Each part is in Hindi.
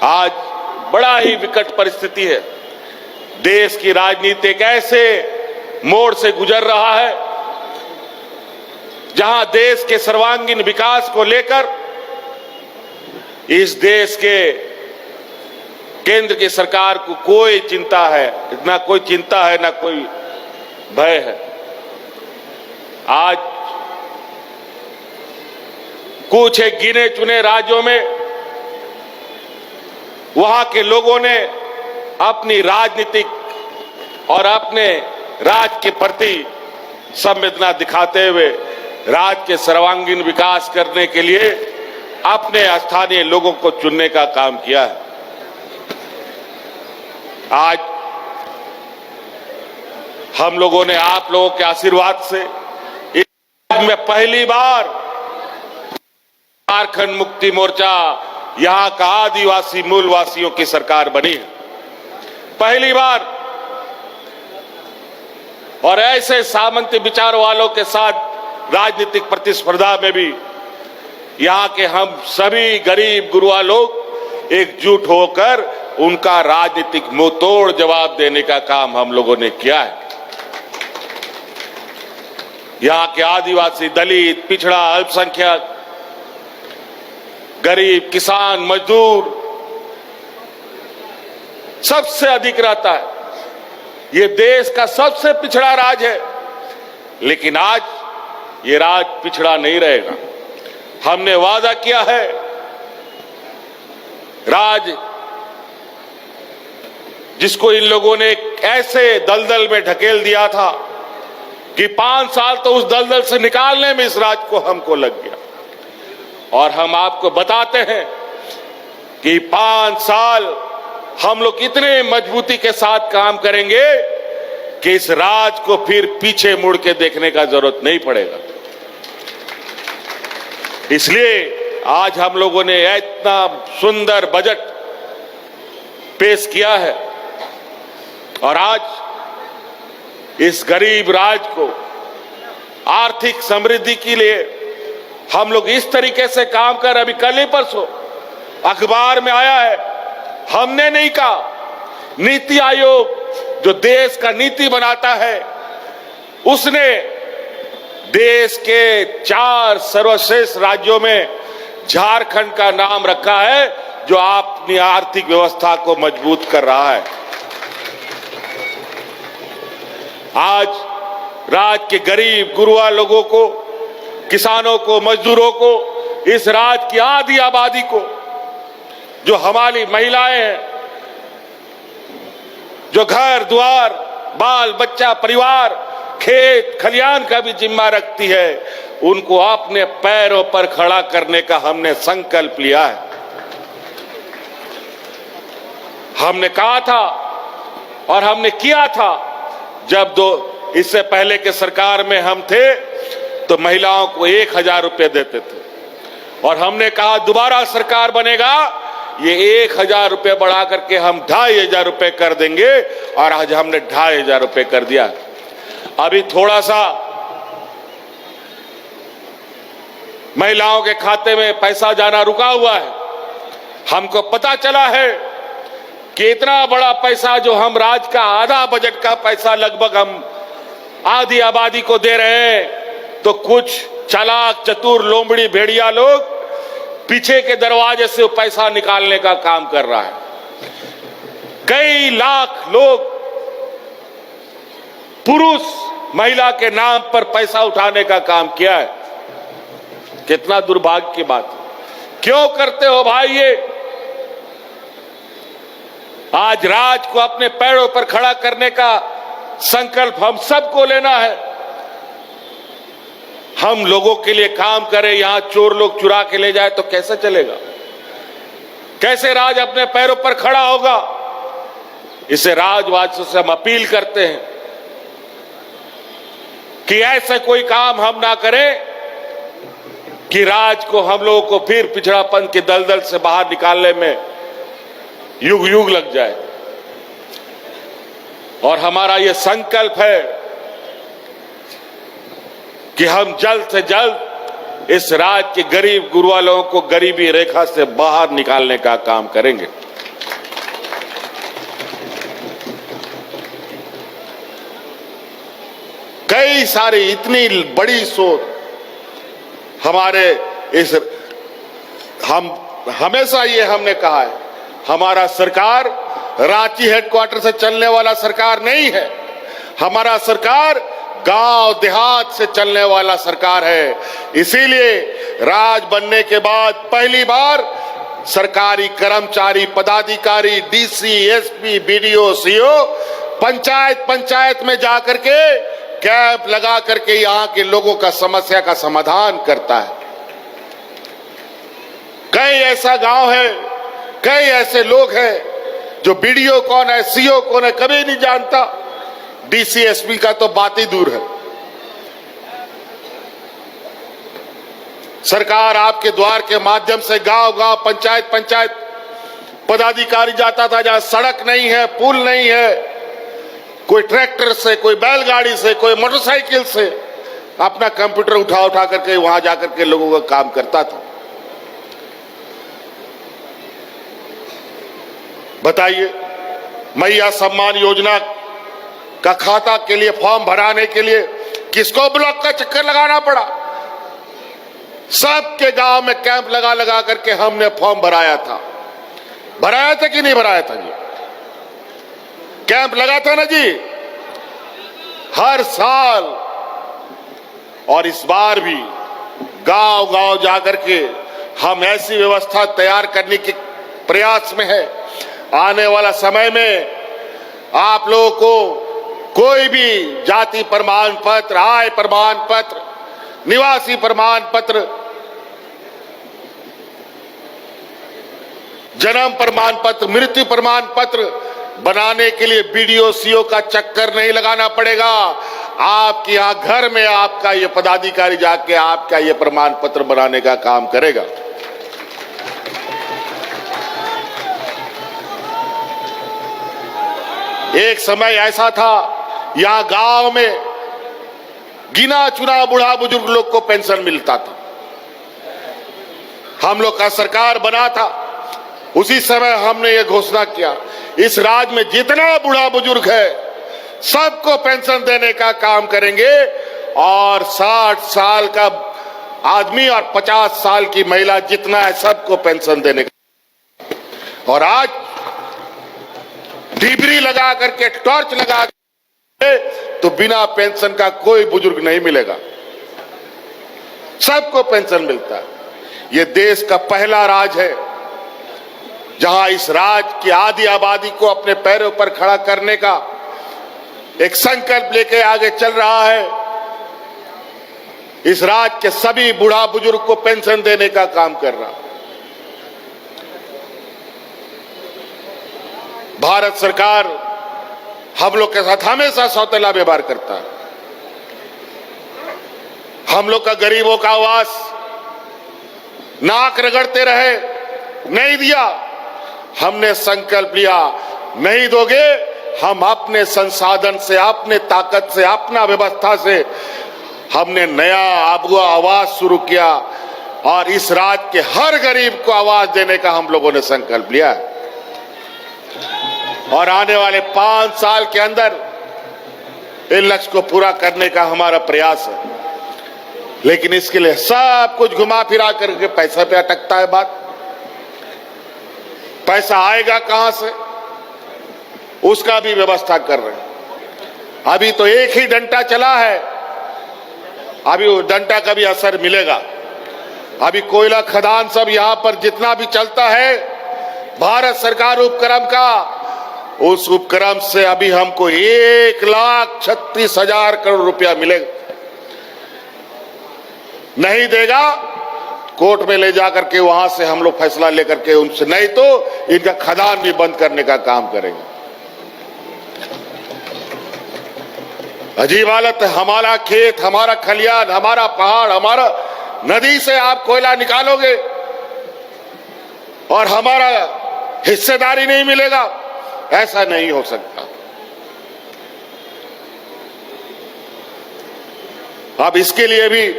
आज बड़ा ही विकट परिस्थिति है। देश की राजनीति एक ऐसे मोड़ से गुजर रहा है जहां देश के सर्वांगीण विकास को लेकर इस देश के केंद्र की सरकार को कोई चिंता है, ना कोई चिंता है, ना कोई भय है। आज कुछ एक गिने चुने राज्यों में वहां के लोगों ने अपनी राजनीतिक और अपने राज्य के प्रति संवेदना दिखाते हुए राज्य के सर्वांगीण विकास करने के लिए अपने स्थानीय लोगों को चुनने का काम किया है। आज हम लोगों ने आप लोगों के आशीर्वाद से इस में पहली बार झारखंड मुक्ति मोर्चा यहां का आदिवासी मूलवासियों की सरकार बनी है, पहली बार। और ऐसे सामंती विचार वालों के साथ राजनीतिक प्रतिस्पर्धा में भी यहां के हम सभी गरीब गुरुआ लोग एकजुट होकर उनका राजनीतिक मुंहतोड़ जवाब देने का काम हम लोगों ने किया है। यहां के आदिवासी, दलित, पिछड़ा, अल्पसंख्यक, गरीब, किसान, मजदूर सबसे अधिक रहता है। ये देश का सबसे पिछड़ा राज्य है, लेकिन आज ये राज्य पिछड़ा नहीं रहेगा। हमने वादा किया है, राज्य जिसको इन लोगों ने ऐसे दलदल में ढकेल दिया था कि 5 साल तो उस दलदल से निकालने में इस राज्य को हमको लग गया। और हम आपको बताते हैं कि 5 साल हम लोग इतने मजबूती के साथ काम करेंगे कि इस राज्य को फिर पीछे मुड़ के देखने का जरूरत नहीं पड़ेगा। इसलिए आज हम लोगों ने इतना सुंदर बजट पेश किया है और आज इस गरीब राज्य को आर्थिक समृद्धि के लिए हम लोग इस तरीके से काम कर, अभी कल ही परसों अखबार में आया है, हमने नहीं कहा, नीति आयोग जो देश का नीति बनाता है उसने देश के 4 सर्वश्रेष्ठ राज्यों में झारखंड का नाम रखा है, जो अपनी आर्थिक व्यवस्था को मजबूत कर रहा है। आज राज्य के गरीब गुरुआ लोगों को, किसानों को, मजदूरों को, इस राज्य की आधी आबादी को, जो हमारी महिलाएं हैं, जो घर द्वार, बाल बच्चा, परिवार, खेत खलियान का भी जिम्मा रखती है, उनको अपने पैरों पर खड़ा करने का हमने संकल्प लिया है। हमने कहा था और हमने किया था, जब इससे पहले के सरकार में हम थे तो महिलाओं को 1000 रुपए देते थे, और हमने कहा दोबारा सरकार बनेगा, ये 1000 रुपए बढ़ा करके हम 2500 रुपए कर देंगे, और आज हमने 2500 रुपए कर दिया। अभी थोड़ा सा महिलाओं के खाते में पैसा जाना रुका हुआ है। हमको पता चला है कि इतना बड़ा पैसा जो हम राज्य का आधा बजट का पैसा लगभग हम आधी आबादी को दे रहे हैं, तो कुछ चालाक चतुर लोमड़ी भेड़िया लोग पीछे के दरवाजे से पैसा निकालने का काम कर रहा है। कई लाख लोग पुरुष महिला के नाम पर पैसा उठाने का काम किया है। कितना दुर्भाग्य की बात। क्यों करते हो भाई ये? आज राज्य को अपने पैरों पर खड़ा करने का संकल्प हम सबको लेना है। हम लोगों के लिए काम करें, यहां चोर लोग चुरा के ले जाए तो कैसे चलेगा? कैसे राज्य अपने पैरों पर खड़ा होगा? इसे राजवासियों से हम अपील करते हैं कि ऐसे कोई काम हम ना करें कि राज्य को, हम लोगों को फिर पिछड़ापन के दलदल से बाहर निकालने में युग युग लग जाए। और हमारा यह संकल्प है कि हम जल्द से जल्द इस राज्य के गरीब गुरुआ लोगों को गरीबी रेखा से बाहर निकालने का काम करेंगे। कई सारी इतनी बड़ी सोच हमारे इस हम हमेशा ये हमने कहा है, हमारा सरकार रांची हेडक्वार्टर से चलने वाला सरकार नहीं है। हमारा सरकार गांव देहात से चलने वाला सरकार है। इसीलिए राज बनने के बाद पहली बार सरकारी कर्मचारी, पदाधिकारी, DC, SP, BDO, CO panchayat में जाकर के कैंप लगा करके यहां के लोगों का समस्या का समाधान करता है। कई ऐसा गांव है, कई ऐसे लोग हैं जो बीडीओ कौन है, सीओ कौन है कभी नहीं जानता। डीसी, एसपी का तो बात ही दूर है। सरकार आपके द्वार के माध्यम से गांव गांव, पंचायत पदाधिकारी जाता था जहां सड़क नहीं है, पुल नहीं है, कोई ट्रैक्टर से, कोई बैलगाड़ी से, कोई मोटरसाइकिल से अपना कंप्यूटर उठा करके वहां जाकर के लोगों का काम करता था। बताइए, मैया सम्मान योजना का खाता के लिए फॉर्म भराने के लिए किसको ब्लॉक का चक्कर लगाना पड़ा? सबके गांव में कैंप लगा करके हमने फॉर्म भराया था। भराया था कि नहीं भराया था जी? कैंप लगा था ना जी, हर साल। और इस बार भी गांव जाकर के हम ऐसी व्यवस्था तैयार करने के प्रयास में है। आने वाला समय में आप लोगों को कोई भी जाति प्रमाण पत्र, आय प्रमाण पत्र, निवासी प्रमाण पत्र, जन्म प्रमाण पत्र, मृत्यु प्रमाण पत्र बनाने के लिए बीडीओ, सीओ का चक्कर नहीं लगाना पड़ेगा। आपके यहां घर में आपका ये पदाधिकारी जाके आपका ये प्रमाण पत्र बनाने का काम करेगा। एक समय ऐसा था, यहां गांव में गिना चुना बूढ़ा बुजुर्ग लोग को पेंशन मिलता था। हम लोग का सरकार बना था, उसी समय हमने ये घोषणा किया, इस राज्य में जितना बूढ़ा बुजुर्ग है सबको पेंशन देने का काम करेंगे। और 60 साल का आदमी और 50 साल की महिला जितना है सबको पेंशन देने का। और आज डिबरी लगा करके, टॉर्च लगा करके तो बिना पेंशन का कोई बुजुर्ग नहीं मिलेगा, सबको पेंशन मिलता है। यह देश का पहला राज्य है जहां इस राज्य की आधी आबादी को अपने पैरों पर खड़ा करने का एक संकल्प लेके आगे चल रहा है। इस राज्य के सभी बूढ़ा बुजुर्ग को पेंशन देने का काम कर रहा। भारत सरकार हम लोग के साथ हमेशा सौतेला व्यवहार करता है। हम लोग का गरीबों का आवास नाक रगड़ते रहे, नहीं दिया। हमने संकल्प लिया, नहीं दोगे, हम अपने संसाधन से, अपने ताकत से, अपना व्यवस्था से हमने नया आपको आवाज शुरू किया और इस राज्य के हर गरीब को आवाज देने का हम लोगों ने संकल्प लिया। और आने वाले 5 साल के अंदर इन लक्ष्य को पूरा करने का हमारा प्रयास है। लेकिन इसके लिए सब कुछ घुमा फिरा करके पैसा पे अटकता है बात। पैसा आएगा कहां से, उसका भी व्यवस्था कर रहे हैं। अभी तो एक ही डंडा चला है, अभी वो डंडा का भी असर मिलेगा। अभी कोयला खदान सब यहां पर जितना भी चलता है, भारत सरकार उपक्रम का, उस उपक्रम से अभी हमको 1,36,000 करोड़ रुपया मिलेगा। नहीं देगा, कोर्ट में ले जाकर के वहां से हम लोग फैसला लेकर के उनसे, नहीं तो इनका खदान भी बंद करने का काम करेंगे। अजीब हालत है। हमारा खेत, हमारा खलियान, हमारा पहाड़, हमारा नदी से आप कोयला निकालोगे और हमारा हिस्सेदारी नहीं मिलेगा, ऐसा नहीं हो सकता। अब इसके लिए भी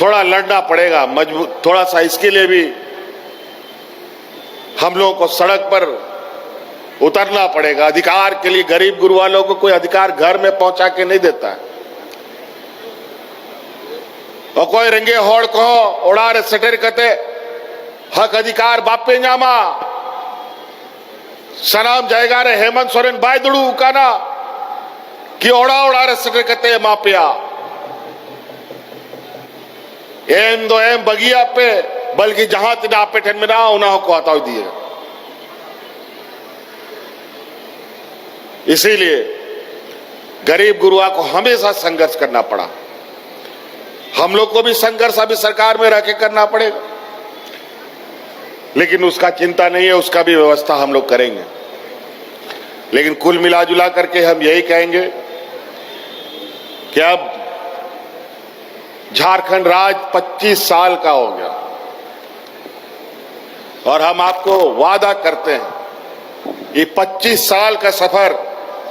थोड़ा लड़ना पड़ेगा, मजबूत थोड़ा सा। इसके लिए भी हम लोगों को सड़क पर उतरना पड़ेगा। अधिकार के लिए गरीब गुरु वालों को कोई अधिकार घर में पहुंचा के नहीं देता है। और कोई रंगे होड़ कहो ओड़ारे सटेर कते हक अधिकार बापे जामा सनाम जाएगा रे हेमंत सोरेन बायदड़ू काना कि ओड़ा ओड़ारे सटेर कते मापिया एम दो एम बगिया पे बल्कि जहां तिना पे ठन में ना उन्हें को हटाव दिए। इसीलिए गरीब गुरुआ को हमेशा संघर्ष करना पड़ा। हम लोग को भी संघर्ष अभी सरकार में रह के करना पड़ेगा, लेकिन उसका चिंता नहीं है, उसका भी व्यवस्था हम लोग करेंगे। लेकिन कुल मिलाजुला करके हम यही कहेंगे कि अब झारखंड राज्य 25 साल का हो गया और हम आपको वादा करते हैं ये 25 साल का सफर,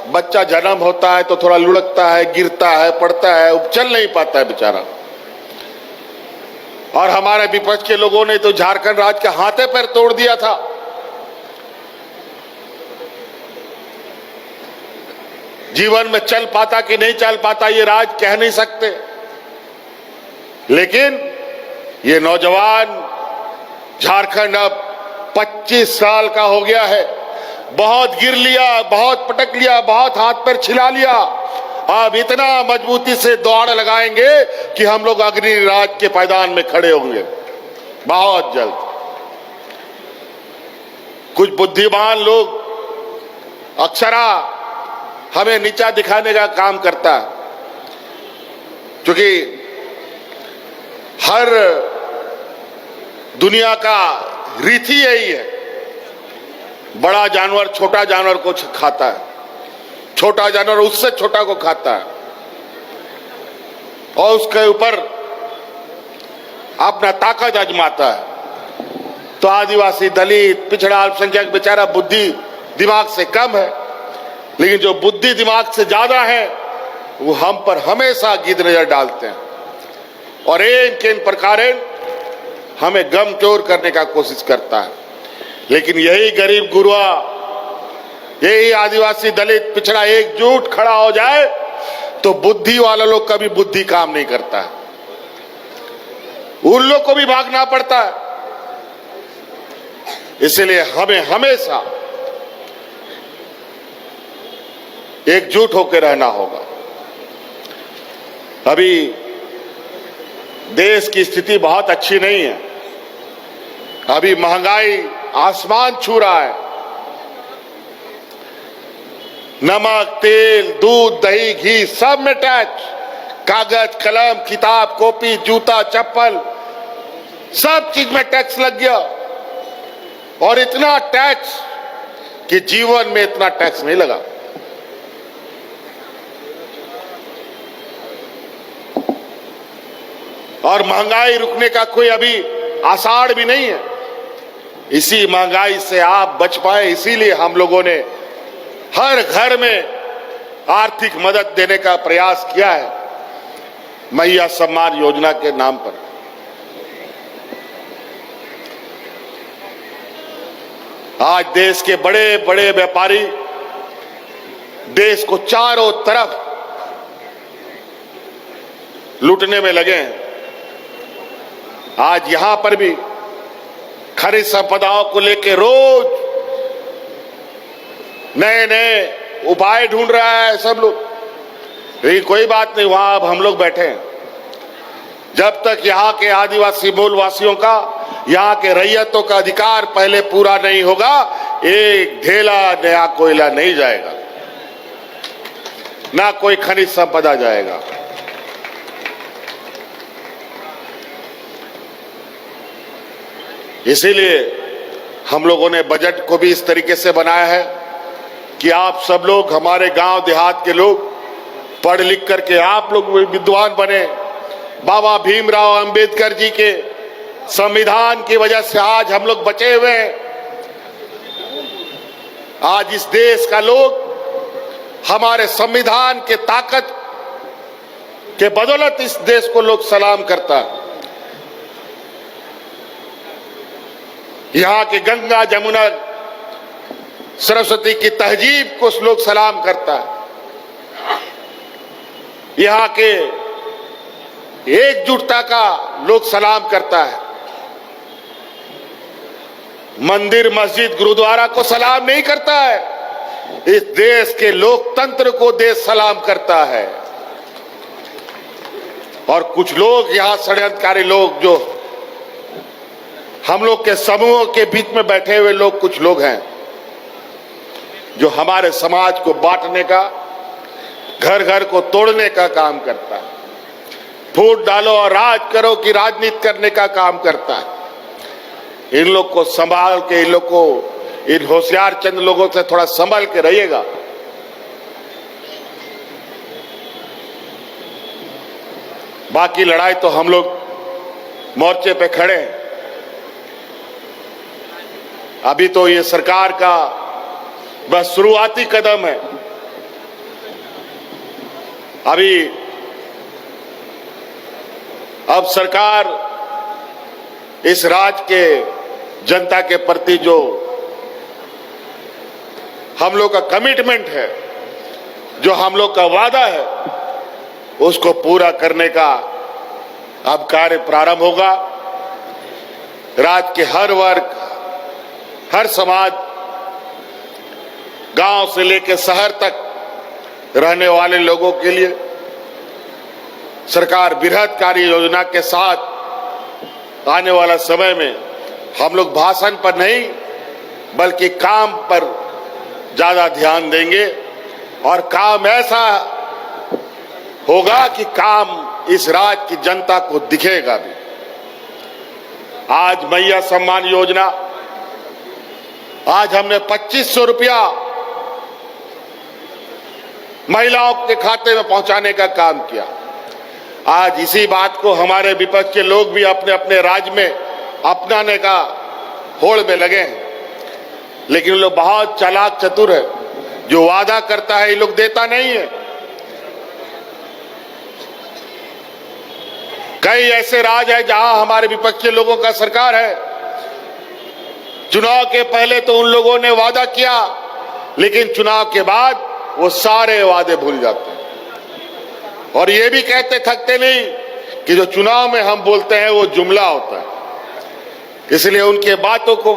बच्चा जन्म होता है तो थोड़ा लुढ़कता है, गिरता है, पड़ता है, चल नहीं पाता है बेचारा। और हमारे विपक्ष के लोगों ने तो झारखंड राज्य के हाथे पैर तोड़ दिया था। जीवन में चल पाता कि नहीं चल पाता ये राज्य कह नहीं सकते, लेकिन ये नौजवान झारखंड अब 25 साल का हो गया है। बहुत गिर लिया, बहुत पटक लिया, बहुत हाथ पैर छिला लिया, अब इतना मजबूती से दौड़ लगाएंगे कि हम लोग अग्नि राज के पायदान में खड़े होंगे बहुत जल्द। कुछ बुद्धिमान लोग अक्सरा हमें नीचा दिखाने का काम करता है, क्योंकि हर दुनिया का रीति यही है, बड़ा जानवर छोटा जानवर को खाता है, छोटा जानवर उससे छोटा को खाता है और उसके ऊपर अपना ताकत आजमाता है। तो आदिवासी, दलित, पिछड़ा, अल्पसंख्यक बेचारा बुद्धि दिमाग से कम है, लेकिन जो बुद्धि दिमाग से ज्यादा है वो हम पर हमेशा गिद्ध नजर डालते हैं और इन प्रकार हमें गम चोर करने का कोशिश करता है। लेकिन यही गरीब गुरुआ, यही आदिवासी, दलित, पिछड़ा एकजुट खड़ा हो जाए तो बुद्धि वाले लोग का भी बुद्धि काम नहीं करता है, उन लोग को भी भागना पड़ता है। इसलिए हमें हमेशा एकजुट होकर रहना होगा। अभी देश की स्थिति बहुत अच्छी नहीं है, अभी महंगाई आसमान छू रहा है। नमक, तेल, दूध, दही, घी सब में टैक्स, कागज, कलम, किताब, कॉपी, जूता, चप्पल, सब चीज में टैक्स लग गया। और इतना टैक्स कि जीवन में इतना टैक्स नहीं लगा। और महंगाई रुकने का कोई अभी आसार भी नहीं है। इसी महंगाई से आप बच पाए, इसीलिए हम लोगों ने हर घर में आर्थिक मदद देने का प्रयास किया है मैया सम्मान योजना के नाम पर। आज देश के बड़े बड़े व्यापारी देश को चारों तरफ लूटने में लगे हैं। आज यहां पर भी खनिज संपदाओं को लेकर रोज नए नए उपाय ढूंढ रहा है सब लोग, लेकिन कोई बात नहीं, वहां अब हम लोग बैठे हैं। जब तक यहाँ के आदिवासी मूलवासियों का, यहाँ के रैयतों का अधिकार पहले पूरा नहीं होगा, एक ढेला नया कोयला नहीं जाएगा, ना कोई खनिज संपदा जाएगा। इसीलिए हम लोगों ने बजट को भी इस तरीके से बनाया है कि आप सब लोग, हमारे गांव देहात के लोग पढ़ लिख करके आप लोग विद्वान बने। बाबा भीमराव अंबेडकर जी के संविधान की वजह से आज हम लोग बचे हुए हैं। आज इस देश का लोग हमारे संविधान के ताकत के बदौलत इस देश को लोग सलाम करता है। यहाँ के गंगा, जमुना, सरस्वती की तहजीब को लोग सलाम करता है। यहाँ के एकजुटता का लोग सलाम करता है। मंदिर, मस्जिद, गुरुद्वारा को सलाम नहीं करता है। इस देश के लोकतंत्र को देश सलाम करता है। और कुछ लोग यहां षड्यंत्रकारी लोग, जो हम लोग के समूहों के बीच में बैठे हुए लोग, कुछ लोग हैं जो हमारे समाज को बांटने का, घर घर को तोड़ने का काम करता है। फूट डालो और राज करो की राजनीति करने का काम करता है। इन लोग को संभाल के, इन लोग को, इन होशियार चंद लोगों से थोड़ा संभल के रहिएगा। बाकी लड़ाई तो हम लोग मोर्चे पे खड़े हैं। अभी तो ये सरकार का बस शुरुआती कदम है। अब सरकार इस राज्य के जनता के प्रति जो हम लोग का कमिटमेंट है, जो हम लोग का वादा है, उसको पूरा करने का अब कार्य प्रारंभ होगा। राज्य के हर वर्ग, हर समाज, गांव से लेकर शहर तक रहने वाले लोगों के लिए सरकार बृहत कार्य योजना के साथ आने वाला समय में हम लोग भाषण पर नहीं बल्कि काम पर ज्यादा ध्यान देंगे। और काम ऐसा होगा कि काम इस राज्य की जनता को दिखेगा भी। आज मैया सम्मान योजना, आज हमने 2500 रुपया महिलाओं के खाते में पहुंचाने का काम किया। आज इसी बात को हमारे विपक्ष के लोग भी अपने अपने राज्य में अपनाने का होड़ में लगे हैं। लेकिन लोग बहुत चालाक चतुर है। जो वादा करता है ये लोग देता नहीं है। कई ऐसे राज्य है जहां हमारे विपक्ष के लोगों का सरकार है। चुनाव के पहले तो उन लोगों ने वादा किया, लेकिन चुनाव के बाद वो सारे वादे भूल जाते हैं। और ये भी कहते थकते नहीं कि जो चुनाव में हम बोलते हैं वो जुमला होता है। इसलिए उनके बातों को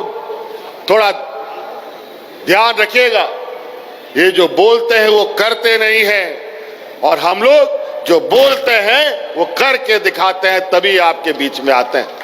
थोड़ा ध्यान रखिएगा। ये जो बोलते हैं वो करते नहीं हैं, और हम लोग जो बोलते हैं वो करके दिखाते हैं, तभी आपके बीच में आते हैं।